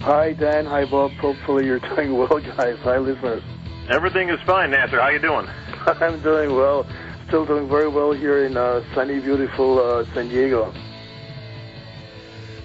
Hi, Dan. Hi, Bob. Hopefully you're doing well, guys. Hi, listeners. Everything is fine, Nasser. How you doing? I'm doing well. Still doing very well here in sunny, beautiful San Diego.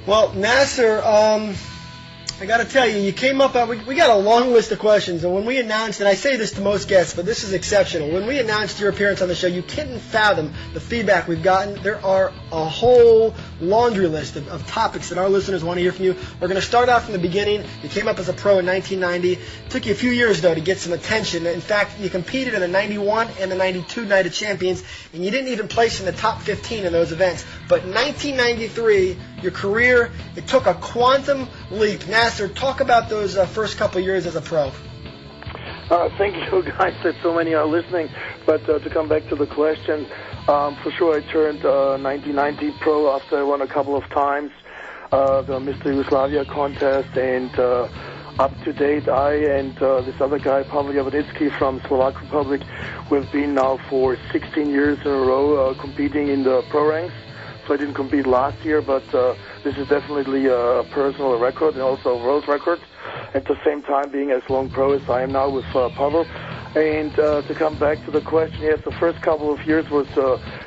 Well, Nasser, I got to tell you, you came up, we got a long list of questions, and when we announced, and I say this to most guests, but this is exceptional, when we announced your appearance on the show, you couldn't fathom the feedback we've gotten. There are a whole laundry list of topics that our listeners want to hear from you. We're going to start off from the beginning. You came up as a pro in 1990. It took you a few years, though, to get some attention. In fact, you competed in the 91 and the 92 Night of Champions, and you didn't even place in the top 15 in those events. But 1993, your career, it took a quantum leap. Nasser, talk about those first couple of years as a pro. Thank you, guys, that so many are listening. But to come back to the question, for sure I turned 1990 pro after I won a couple of times the Mr. Yugoslavia contest, and up to date, I and this other guy, Pavel Javoditsky from Slovak Republic, we've been now for 16 years in a row competing in the pro ranks. So I didn't compete last year, but this is definitely a personal record and also a world record. At the same time, being as long pro as I am now with Pavel. And to come back to the question, yes, the first couple of years was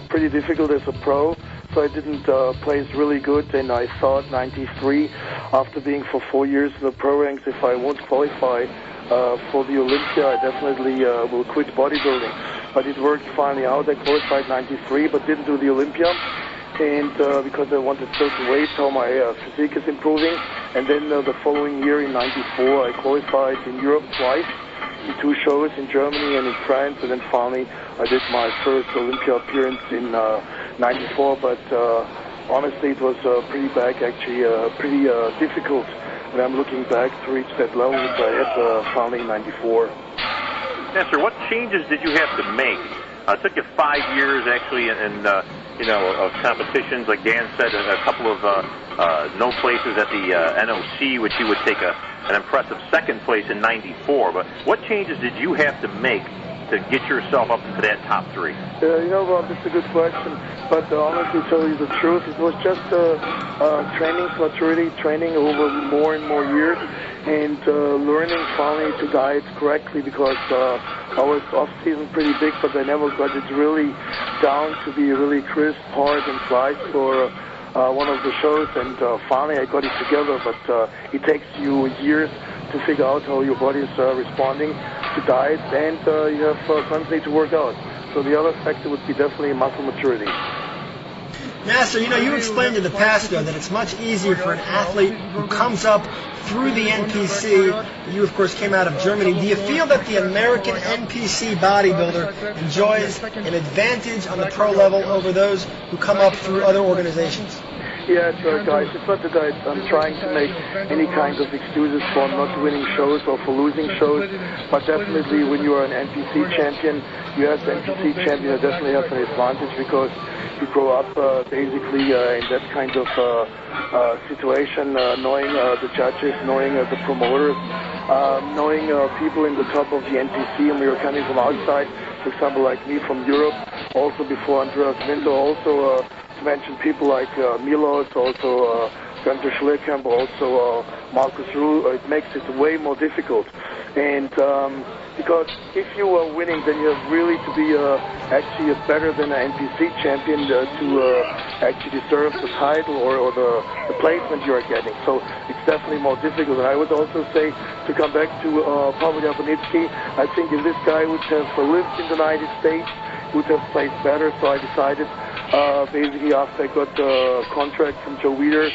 pretty difficult as a pro. So I didn't place really good, and I thought 93, after being for 4 years in the pro ranks, if I won't qualify for the Olympia, I definitely will quit bodybuilding. But it worked finally out. I qualified 93, but didn't do the Olympia. And because I wanted certain weights, how my physique is improving. And then the following year in 94, I qualified in Europe twice, in 2 shows in Germany and in France. And then finally, I did my first Olympia appearance in 94. But honestly, it was pretty back, actually, pretty difficult when I'm looking back to reach that level which I had finally in 94. Nasser, what changes did you have to make? It took you 5 years, actually, and of competitions. Like Dan said, a couple of no places at the NOC, which you would take an impressive second place in 94. But what changes did you have to make to get yourself up into that top 3? Bob, that's a good question. But honestly, to tell you the truth, it was just training, maturity, training over more and more years, and learning finally to diet correctly, because I was off-season pretty big, but I never got it really down to be really crisp, hard, and sliced for one of the shows, and finally I got it together, but it takes you years to figure out how your body is responding to diet, and you have constantly to work out. So the other factor would be definitely muscle maturity. Nasser, you explained in the past, though, that it's much easier for an athlete who comes up through the NPC. You, of course, came out of Germany. Do you feel that the American NPC bodybuilder enjoys an advantage on the pro level over those who come up through other organizations? Yeah, guys, it's not that I'm trying to make any kind of excuses for not winning shows or for losing shows, but definitely when you are an NPC champion, you as an NPC champion, you definitely have an advantage, because you grow up basically in that kind of situation, knowing the judges, knowing the promoters, knowing people in the top of the NPC, and we were coming from outside, for example, like me from Europe, also before Andreas Winter, also to mention people like Milos, also Günther Schlierkamp, also Markus Ruhl. It makes it way more difficult. And because if you are winning, then you have really to be actually better than an NPC champion to actually deserve the title or the placement you are getting. So it's definitely more difficult. And I would also say, to come back to Pavel Javoditsky, I think if this guy would have lived in the United States, he would have played better. So I decided, basically after I got the contract from Joe Weider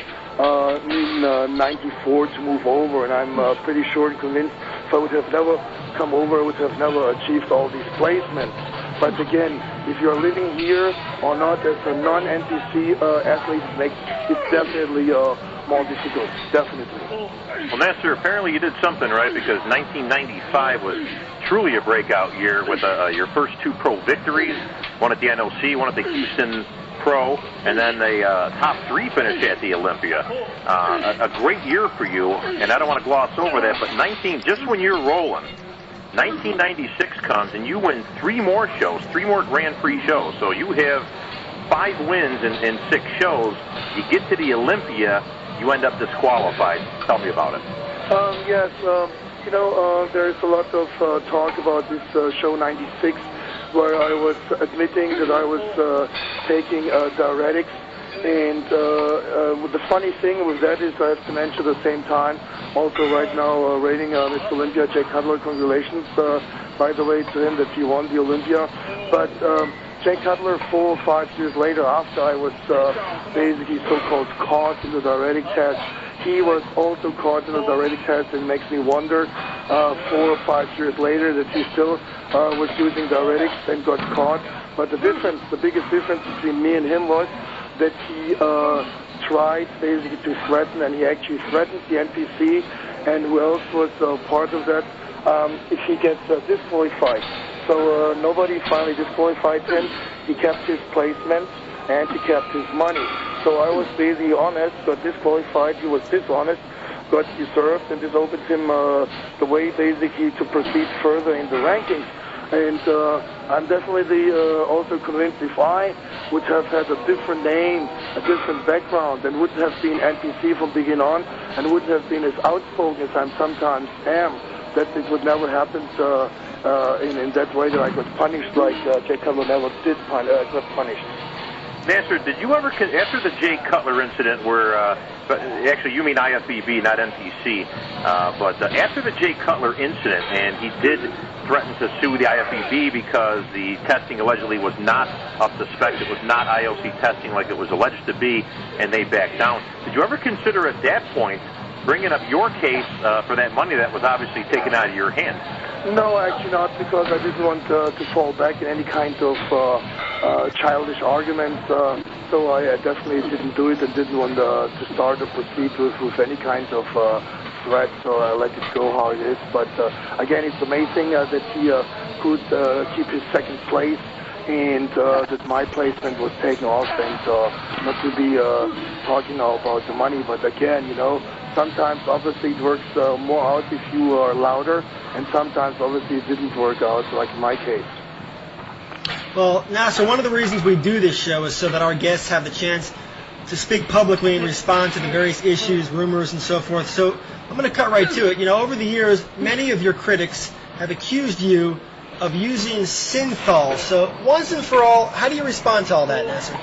in 94 to move over, and I'm pretty sure and convinced if I would have never come over, I would have never achieved all these placements. But again, if you're living here or not as a non-NPC athlete, it's definitely more difficult, definitely. Well, Nasser, apparently you did something right, because 1995 was truly a breakout year with your first 2 pro victories, one at the NOC, one at the Houston Pro, and then a top 3 finish at the Olympia. A great year for you, and I don't want to gloss over that, but just when you're rolling, 1996 comes and you win 3 more shows, 3 more Grand Prix shows. So you have 5 wins in 6 shows. You get to the Olympia, you end up disqualified. Tell me about it. Yes, there's a lot of talk about this show 96, where I was admitting that I was taking diuretics. And the funny thing with that is I have to mention at the same time, also right now rating Mr. Olympia, Jay Cutler, congratulations, by the way, to him that he won the Olympia. But Jay Cutler, 4 or 5 years later, after I was basically so-called caught in the diuretic test, he was also caught in the diuretic test, and it makes me wonder 4 or 5 years later that he still was using diuretics and got caught. But the biggest difference between me and him was that he tried basically to threaten, and he actually threatened the NPC, and who else was part of that, if he gets disqualified. So nobody finally disqualified him. He kept his placement, and he kept his money. So I was basically honest, got disqualified, he was dishonest, got deserved, and this opened him the way basically to proceed further in the rankings. And I'm definitely also convinced if I would have had a different name, a different background, and would have been NPC from beginning on, and would have been as outspoken as I sometimes am, that it would never happen in that way that I got punished like Jay Cutler never got punished. Nasser, did you ever, after the Jay Cutler incident where, actually you mean IFBB, not NPC, but after the Jay Cutler incident, and he did threaten to sue the IFBB because the testing allegedly was not up to spec, it was not IOC testing like it was alleged to be, and they backed down. Did you ever consider at that point bringing up your case for that money that was obviously taken out of your hands? No, actually not, because I didn't want to fall back in any kind of childish arguments. So I definitely didn't do it and didn't want to start or proceed with any kind of threat. So I let it go how it is. But again, it's amazing that he could keep his second place, and that my placement was taken off, and not to be talking now about the money. But again, sometimes obviously it works more out if you are louder, and sometimes obviously it didn't work out, like in my case. Well, Nasser, one of the reasons we do this show is so that our guests have the chance to speak publicly and respond to the various issues, rumors, and so forth. So I'm going to cut right to it. Over the years, many of your critics have accused you of using synthol. So once and for all, how do you respond to all that, Nasser?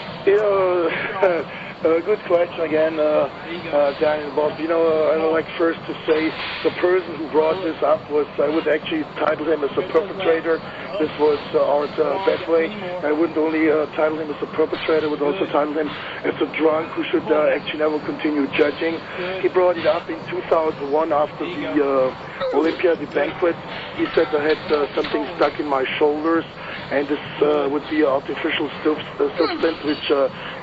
Good question again, Dan and Bob. I would like first to say the person who brought this up was, I would actually title him as a perpetrator. This was Art Bedway. I wouldn't only title him as a perpetrator, I would also title him as a drunk who should actually never continue judging. He brought it up in 2001 after the Olympia, the banquet. He said I had something stuck in my shoulders, and this would be an artificial substance, which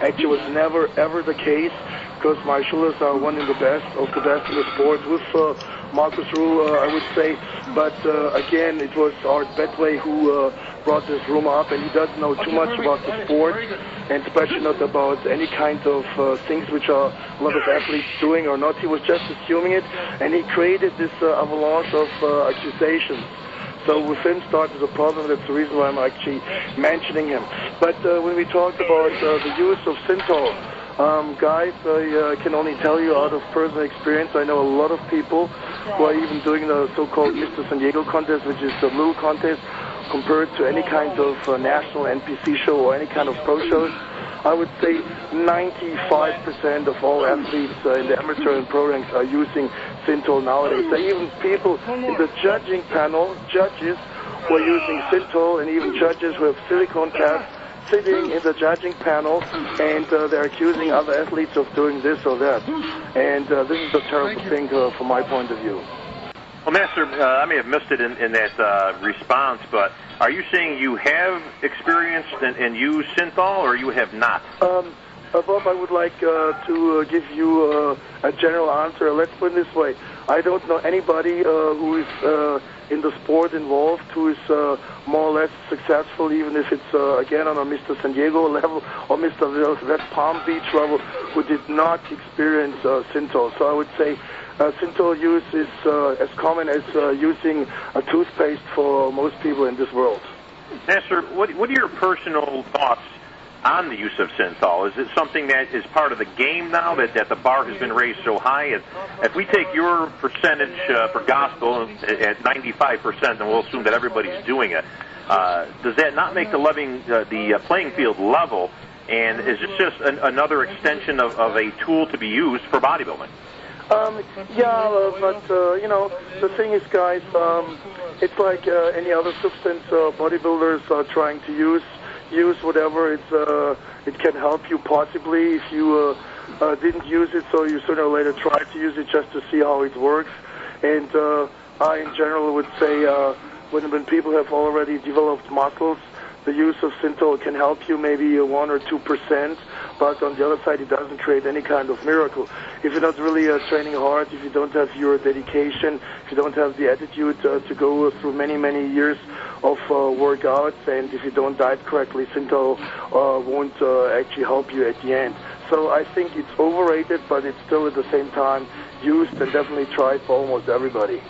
actually was never ever the case, because my shoulders are one of the best in the sport with Marcus Rule, I would say. But again, it was Art Bedway who brought this rumor up, and he doesn't know too much about the sport, and especially not about any kind of things which are a lot of athletes doing or not. He was just assuming it, and he created this avalanche of accusations. So with him started the problem. That's the reason why I'm actually mentioning him. But when we talked about the use of synthol, guys, I can only tell you out of personal experience, I know a lot of people who are even doing the so-called Mr. San Diego contest, which is a little contest compared to any kind of national NPC show or any kind of pro shows. I would say 95% of all athletes in the amateur and pro ranks are using synthol nowadays. There are even people in the judging panel, judges who are using synthol, and even judges who have silicone tabs sitting in the judging panel, and they're accusing other athletes of doing this or that. And this is a terrible thing from my point of view. Well, Nasser, I may have missed it in that response, but are you saying you have experienced and used synthol, or you have not? Bob, I would like to give you a general answer. Let's put it this way. I don't know anybody who is in the sport involved who is more or less successful, even if it's, again, on a Mr. San Diego level or Mr. West Palm Beach level, who did not experience synthol. So I would say synthol use is as common as using a toothpaste for most people in this world. Nasser, what are your personal thoughts on the use of synthol? Is it something that is part of the game now, that the bar has been raised so high? If we take your percentage for gospel at 95%, then we'll assume that everybody's doing it. Does that not make the playing field level? And is this just another extension of a tool to be used for bodybuilding? You know, the thing is, guys, it's like any other substance bodybuilders are trying to use whatever it can help you possibly. If you didn't use it, so you sooner or later try to use it just to see how it works. And I, in general, would say when people have already developed muscles, the use of synthol can help you maybe 1 or 2%, but on the other side, it doesn't create any kind of miracle. If you're not really training hard, if you don't have your dedication, if you don't have the attitude to go through many, many years of workouts, and if you don't diet correctly, synthol won't actually help you at the end. So I think it's overrated, but it's still at the same time used and definitely tried for almost everybody.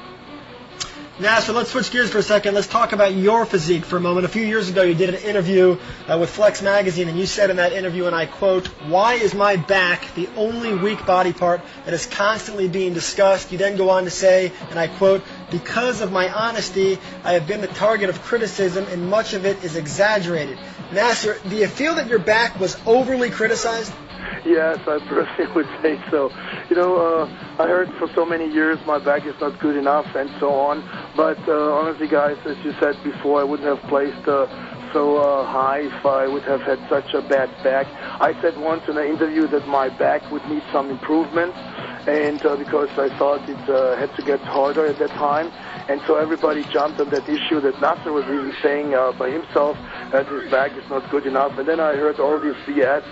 Nasser, let's switch gears for a second. Let's talk about your physique for a moment. A few years ago, you did an interview with Flex Magazine, and you said in that interview, and I quote, "Why is my back the only weak body part that is constantly being discussed?" You then go on to say, and I quote, "Because of my honesty, I have been the target of criticism, and much of it is exaggerated." Nasser, do you feel that your back was overly criticized? Yes, I personally would say so. You know, I heard for so many years my back is not good enough and so on. But honestly, guys, as you said before, I wouldn't have placed so high if I would have had such a bad back. I said once in an interview that my back would need some improvement, and because I thought it had to get harder at that time. And so everybody jumped on that issue that Nasser was even saying by himself that his back is not good enough. And then I heard all this BS.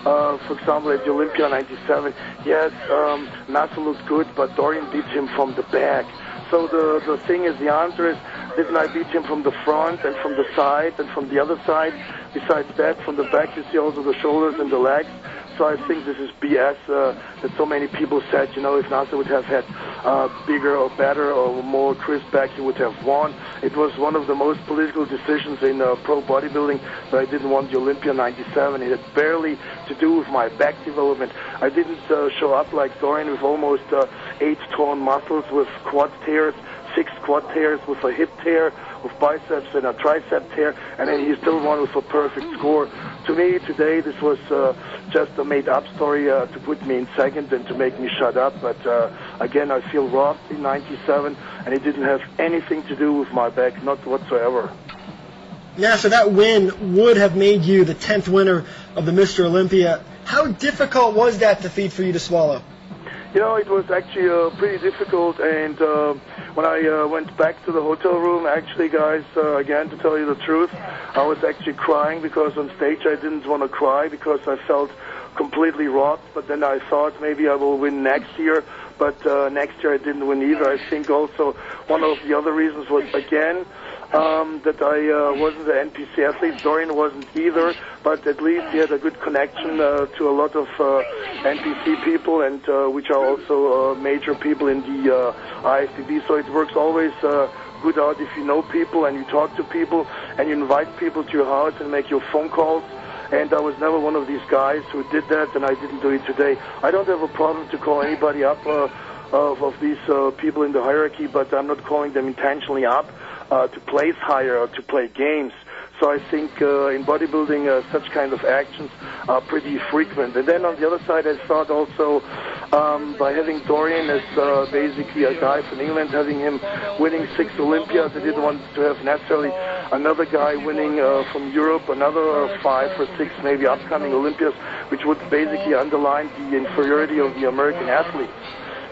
For example, at the Olympia 97, yes, Nasser looked good, but Dorian beat him from the back. So the thing is, the answer is, didn't I beat him from the front and from the side and from the other side? Besides that, from the back you see also the shoulders and the legs. So I think this is BS that so many people said, you know, if Nasser would have had bigger or better or more crisp back, he would have won. It was one of the most political decisions in pro bodybuilding that I didn't want the Olympia 97. It had barely to do with my back development. I didn't show up like Dorian with almost 8 torn muscles, with quad tears, 6 quad tears, with a hip tear, with biceps and a tricep tear, and then he still won with a perfect score. To me, today, this was just a made-up story to put me in second and to make me shut up. But again, I feel robbed in 97, and it didn't have anything to do with my back, not whatsoever. Yeah, so that win would have made you the 10th winner of the Mr. Olympia. How difficult was that defeat for you to swallow? You know, it was actually pretty difficult, and when I went back to the hotel room, actually, guys, again, to tell you the truth, I was actually crying because on stage I didn't want to cry because I felt completely robbed, but then I thought maybe I will win next year, but next year I didn't win either. I think also one of the other reasons was, again, that I wasn't an NPC athlete. Dorian wasn't either, but at least he had a good connection to a lot of NPC people, and which are also major people in the IFBB. So it works always good out if you know people and you talk to people and you invite people to your house and make your phone calls. And I was never one of these guys who did that, and I didn't do it today. I don't have a problem to call anybody up of these people in the hierarchy, but I'm not calling them intentionally up to place higher or to play games. So I think in bodybuilding such kind of actions are pretty frequent. And then on the other side, I thought also by having Dorian as basically a guy from England, having him winning 6 Olympiads, I didn't want to have necessarily another guy winning from Europe, another 5 or 6 maybe upcoming Olympiads, which would basically underline the inferiority of the American athletes.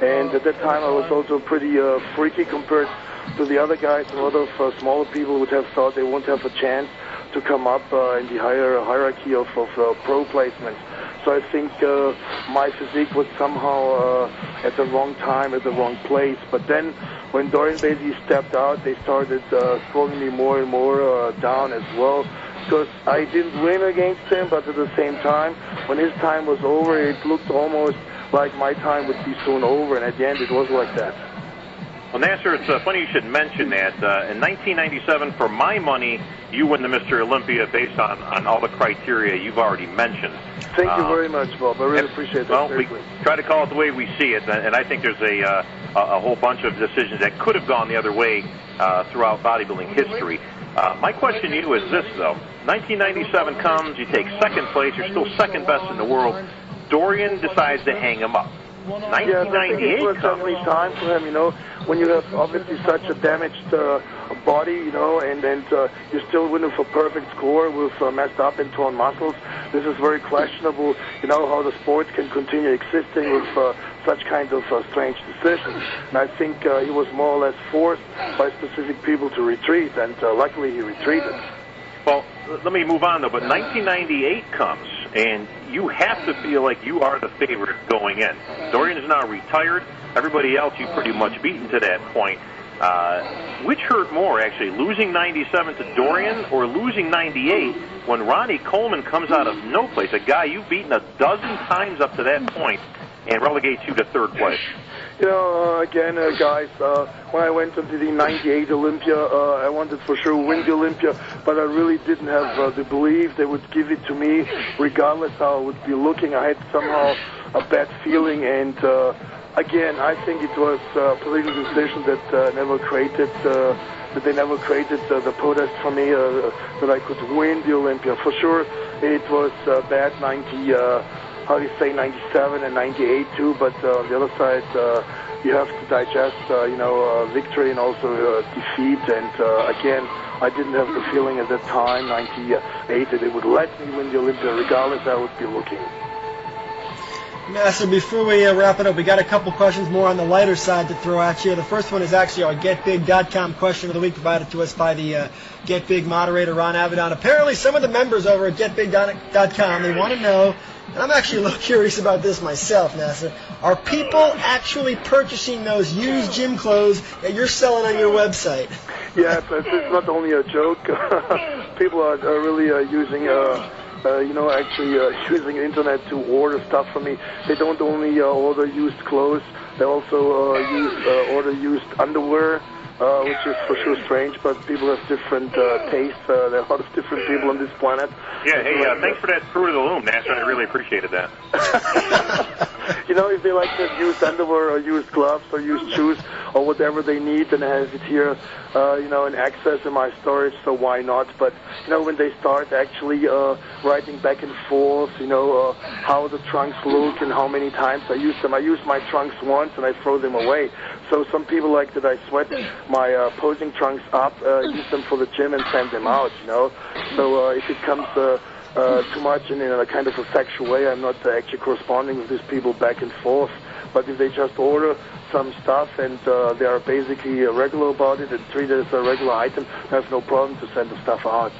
And at that time, I was also pretty freaky compared to the other guys. A lot of smaller people would have thought they won't have a chance to come up in the higher hierarchy of pro placements. So I think my physique was somehow at the wrong time, at the wrong place. But then when Dorian basically stepped out, they started throwing me more and more down as well. Because I didn't win against him, but at the same time, when his time was over, it looked almost like my time would be soon over, and at the end it was like that. Well, Nasser, it's funny you should mention that. In 1997, for my money, you win the Mr. Olympia based on all the criteria you've already mentioned. Thank you very much, Bob. I really appreciate that. Well, we try to call it the way we see it, and I think there's a whole bunch of decisions that could have gone the other way throughout bodybuilding history. My question to you is this, though. 1997 comes, you take second place, you're still second best in the world. Dorian decides to hang him up. 1998 it was definitely time for him, when you have obviously such a damaged body, and you're still winning for perfect score with messed up and torn muscles. This is very questionable, how the sport can continue existing with such kind of strange decisions. And I think he was more or less forced by specific people to retreat, and luckily he retreated. Well, let me move on, though, but 1998 comes, and you have to feel like you are the favorite going in. Dorian is now retired. Everybody else you've pretty much beaten to that point. Which hurt more, actually, losing 97 to Dorian or losing 98 when Ronnie Coleman comes out of no place, a guy you've beaten a dozen times up to that point, and relegates you to third place? Again, guys, when I went into the 98 Olympia, I wanted for sure to win the Olympia, but I really didn't have the belief they would give it to me, regardless how I would be looking. I had somehow a bad feeling, and again, I think it was a political decision that they never created the protest for me, that I could win the Olympia. For sure, it was bad 97 and 98 too, but on the other side, you have to digest, victory and also defeat. And again, I didn't have the feeling at that time, 98, that it would let me win the Olympia, regardless I would be looking. Nasser, before we wrap it up, we got a couple questions more on the lighter side to throw at you. The first one is actually our GetBig.com question of the week, provided to us by the Get Big moderator, Ron Avedon. Apparently, some of the members over at GetBig.com, they want to know, and I'm actually a little curious about this myself, Nasser, are people actually purchasing those used gym clothes that you're selling on your website? Yes, it's not only a joke. People are really using... actually using internet to order stuff from me. They don't only order used clothes, they also order used underwear, which is for sure strange, but people have different tastes. There are a lot of different people on this planet. Yeah, hey, thanks for that fruit of the loom, Nasser. I really appreciated that. If they like to have used underwear or used gloves or used shoes or whatever they need, then I have it here, in access in my storage, so why not? But, when they start actually writing back and forth, how the trunks look and how many times I use them. I use my trunks once and I throw them away. So some people like that I sweat my posing trunks up, use them for the gym and send them out, So if it comes too much in a kind of a sexual way, I'm not actually corresponding with these people back and forth. But if they just order some stuff and they are basically regular about it and treat it as a regular item, I have no problem to send the stuff out.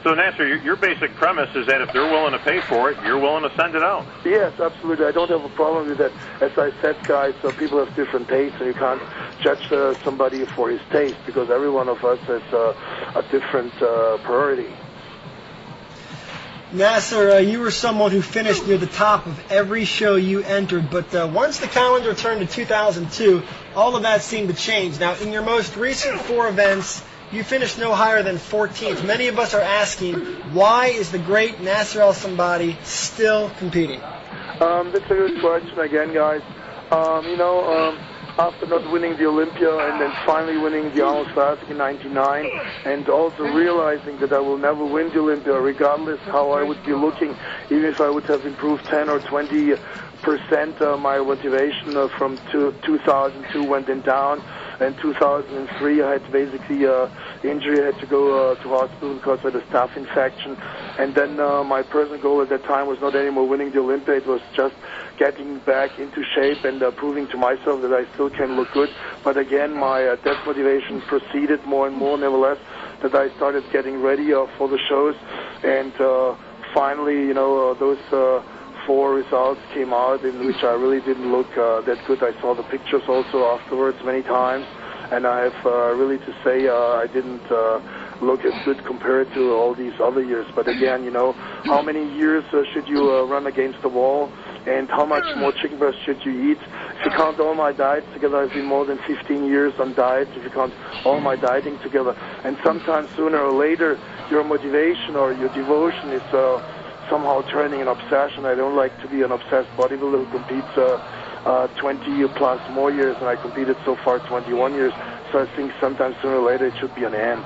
So, Nasser, your basic premise is that if they're willing to pay for it, you're willing to send it out. Yes, absolutely. I don't have a problem with that. As I said, guys, people have different tastes, and you can't judge somebody for his taste, because every one of us has a different priority. Nasser, you were someone who finished near the top of every show you entered, but once the calendar turned to 2002, all of that seemed to change. Now, in your most recent 4 events, you finished no higher than 14th. Many of us are asking, why is the great Nasser Sonbaty still competing? That's a good question again, guys. After not winning the Olympia and then finally winning the Arnold Classic in 99, and also realizing that I will never win the Olympia, regardless how I would be looking, even if I would have improved 10 or 20%, my motivation from 2002 went down. In 2003, I had basically injury. I had to go to hospital because I had a staph infection. And then my personal goal at that time was not anymore winning the Olympia. It was just getting back into shape and proving to myself that I still can look good. But again, my that motivation proceeded more and more, nevertheless, that I started getting ready for the shows. And finally, those 4 results came out in which I really didn't look that good. I saw the pictures also afterwards many times, and I have really to say I didn't look as good compared to all these other years. But again, how many years should you run against the wall and how much more chicken breast should you eat. If you count all my diets together, I've been more than 15 years on diet, if you count all my dieting together. And sometimes sooner or later, your motivation or your devotion is somehow turning an obsession. I don't like to be an obsessed bodybuilder who competes 20 plus more years, and I competed so far 21 years. So I think sometimes sooner or later it should be an end.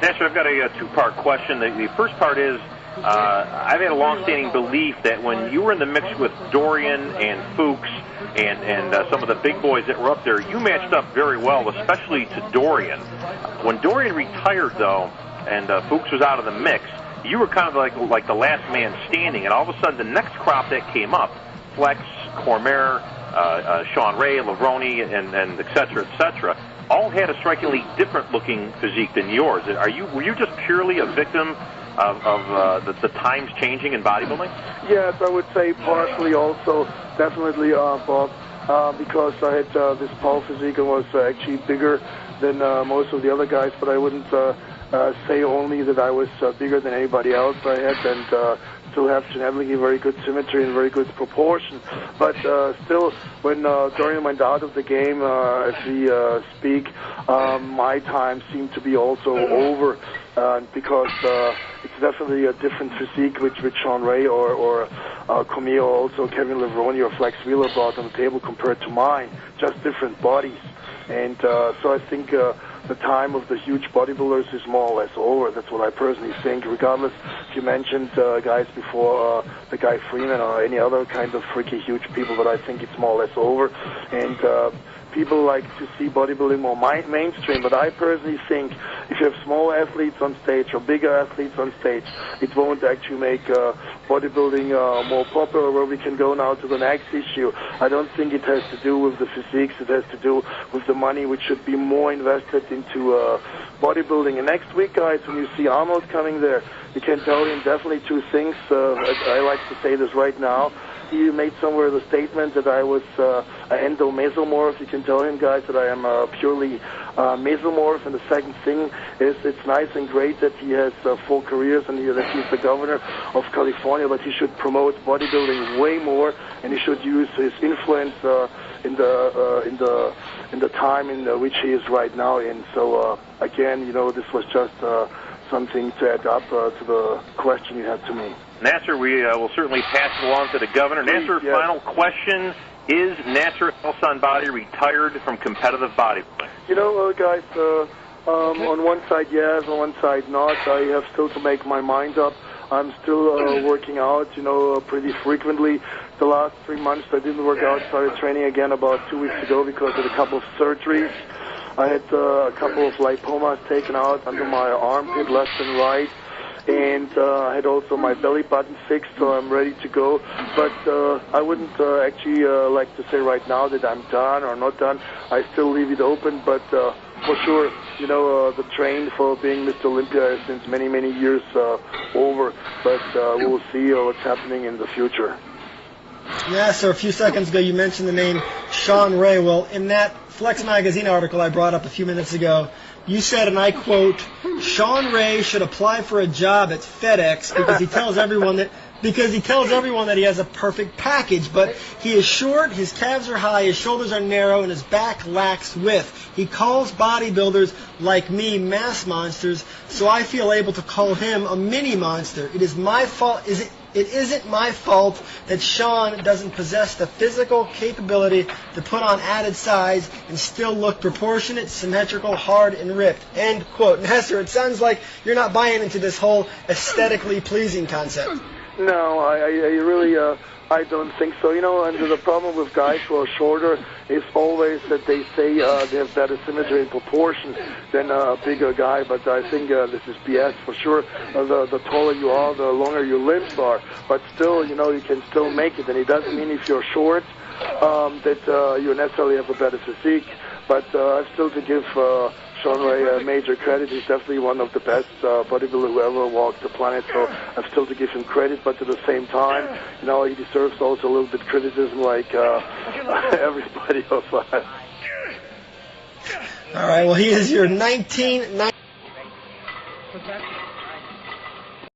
Nasser, I've got a two-part question. The first part is, I've had a long-standing belief that when you were in the mix with Dorian and Fuchs and some of the big boys that were up there, you matched up very well, especially to Dorian. When Dorian retired, though, and Fuchs was out of the mix, you were kind of like the last man standing, and all of a sudden the next crop that came up, Flex, Cormier, Sean Ray, Lavroni, and et cetera, all had a strikingly different-looking physique than yours. Were you just purely a victim of the times changing in bodybuilding? Yes, I would say partially also, definitely, Bob, because I had this power physique and was actually bigger than most of the other guys, but I wouldn't say only that I was bigger than anybody else I had, and still have genetically very good symmetry and very good proportion. But still, when Dorian went out of the game, as we speak, my time seemed to be also over, because it's definitely a different physique which Sean Ray or Cormier, or also Kevin Lavroni or Flex Wheeler brought on the table compared to mine. Just different bodies. And so I think the time of the huge bodybuilders is more or less over. That's what I personally think. Regardless, if you mentioned guys before, the guy Freeman or any other kind of freaky huge people, but I think it's more or less over. And people like to see bodybuilding more mainstream, but I personally think if you have small athletes on stage or bigger athletes on stage, it won't actually make bodybuilding more popular, where we can go now to the next issue. I don't think it has to do with the physiques, it has to do with the money which should be more invested into bodybuilding. And next week, guys, when you see Arnold coming there, you can tell him definitely two things. I like to say this right now. He made somewhere the statement that I was an endomesomorph. You can tell him, guys, that I am purely mesomorph. And the second thing is, it's nice and great that he has 4 careers and that he's the governor of California, but he should promote bodybuilding way more, and he should use his influence in the time in which he is right now in. So again, this was just something to add up to the question you had to me. Nasser, we will certainly pass it along to the governor. Nasser, yes. Final question. Is Nasser Sonbaty retired from competitive bodybuilding? Guys, on one side, yes, on one side, not. I have still to make my mind up. I'm still working out, pretty frequently. The last 3 months I didn't work out. Started training again about 2 weeks ago because of a couple of surgeries. I had a couple of lipomas taken out under my armpit, left and right. And I had also my belly button fixed, so I'm ready to go. But I wouldn't actually like to say right now that I'm done or not done. I still leave it open, but for sure, the train for being Mr. Olympia is since many, many years over. But we'll see what's happening in the future. Yeah, sir, a few seconds ago you mentioned the name Sean Ray. Well, in that Flex Magazine article I brought up a few minutes ago, you said, and I quote, Sean Ray should apply for a job at FedEx because he tells everyone that he has a perfect package, but he is short, his calves are high, his shoulders are narrow, and his back lacks width. He calls bodybuilders like me mass monsters, so I feel able to call him a mini monster. It is my fault. It isn't my fault that Sean doesn't possess the physical capability to put on added size and still look proportionate, symmetrical, hard, and ripped. End quote. Nasser, it sounds like you're not buying into this whole aesthetically pleasing concept. No, I really I don't think so. And the problem with guys who are shorter is always that they say they have better symmetry and proportion than a bigger guy, but I think this is BS for sure. The taller you are, the longer your limbs are, but still, you can still make it, and it doesn't mean if you're short that you necessarily have a better physique, but I have still to give Sean Ray major credit. He's definitely one of the best bodybuilders who ever walked the planet, so I have still to give him credit, but at the same time, he deserves also a little bit criticism like everybody else. All right, well, he is your 1990.